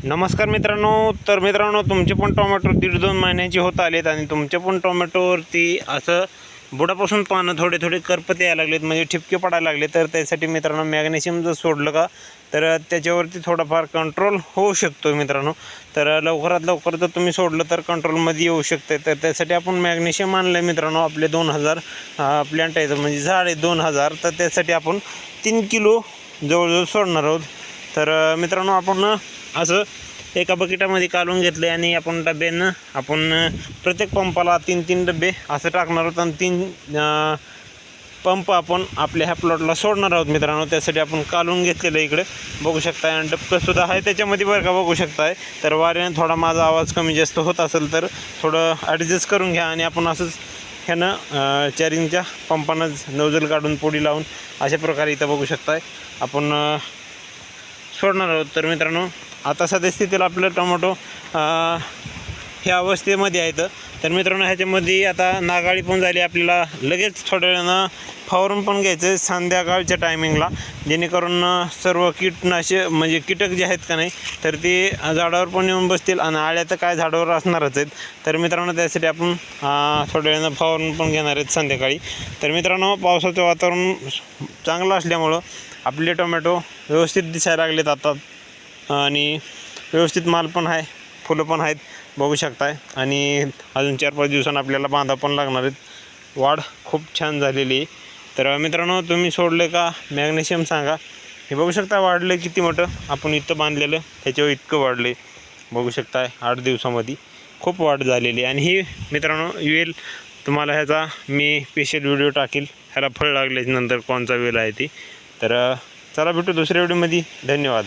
नमस्कार मित्रांनो. तर मित्रांनो, तुमचे पण टोमॅटो 1.5-2 महिन्याचे होत आलेत आणि तुमच्या पण टोमॅटोवरती असं बुडापासून पानं थोडे थोडे करपत यायला लागलेत, म्हणजे ठिपके पडायला लागले. तर त्यासाठी मित्रांनो मॅग्नेशियम जर सोडलं का तर त्याच्यावरती थोडाफार कंट्रोल होऊ शकतो मित्रांनो. तर लवकरात लवकर जर तुम्ही सोडलं तर कंट्रोलमध्ये येऊ शकते. तर त्यासाठी आपण मॅग्नेशियम आणलं मित्रांनो. आपले 2000 प्लॅन्ट आहेत, म्हणजे झाड आहे 2000. तर त्यासाठी आपण 3 किलो जवळजवळ सोडणार आहोत. तर मित्रांनो, आपण असं एका बकेटामध्ये काढून घेतले आणि आपण डब्यानं आपण प्रत्येक पंपाला 3-3 डबे असं टाकणार आहोत आणि 3 पंप आपण आपल्या ह्या प्लॉटला सोडणार आहोत मित्रांनो. त्यासाठी आपण काढून घेतलेलं इकडे बघू शकताय आणि डबकंसुद्धा आहे त्याच्यामध्ये बरं का, बघू शकताय. तर वाऱ्याने थोडा माझा आवाज कमी जास्त होत असेल तर थोडं ॲडजस्ट करून घ्या. आणि आपण असंच ह्यानं 4 इंचच्या पंपानं नोजल काढून पोडी लावून अशा प्रकारे इथं बघू शकताय आपण सोडणार आहोत. तर मित्रांनो, आता सद्यस्थितीला आपलं टोमॅटो ह्या अवस्थेमध्ये आहेत. तर मित्रांनो, ह्याच्यामध्ये आता नागाळी पण झाली. आपल्याला लगेच थोड्या वेळानं फवारून पण घ्यायचं आहे संध्याकाळच्या टायमिंगला, जेणेकरून सर्व कीटनाशक म्हणजे कीटक जे आहेत का नाही तर ते झाडावर पण येऊन बसतील आणि आळ्या तर काय झाडावर असणारच आहेत. तर मित्रांनो, त्यासाठी आपण थोड्या वेळानं फवारून पण घेणार आहेत संध्याकाळी. तर मित्रांनो, पावसाचं वातावरण चांगलं असल्यामुळं आपले टोमॅटो व्यवस्थित दिसायला लागलेत आता आणि व्यवस्थित माल पण आहे, फुलं पण आहेत बघू शकताय. आणि अजून 4-5 दिवसांनी आपल्याला बांधा पण लागणार आहेत. वाढ खूप छान झालेली आहे. तर मित्रांनो, तुम्ही सोडले का मॅग्नेशियम सांगा. हे बघू शकता वाढलं किती मोठं. आपण इथं बांधलेलं ह्याच्यावर इतकं वाढले बघू शकताय. 8 दिवसामध्ये खूप वाढ झालेली आहे. आणि ही मित्रांनो वेल तुम्हाला ह्याचा मी स्पेशल व्हिडिओ टाकेल, ह्याला फळ लागल्यानंतर कोणचा वेल आहे ती. तर चला भेटू दुसऱ्या व्हिडिओमध्ये. धन्यवाद.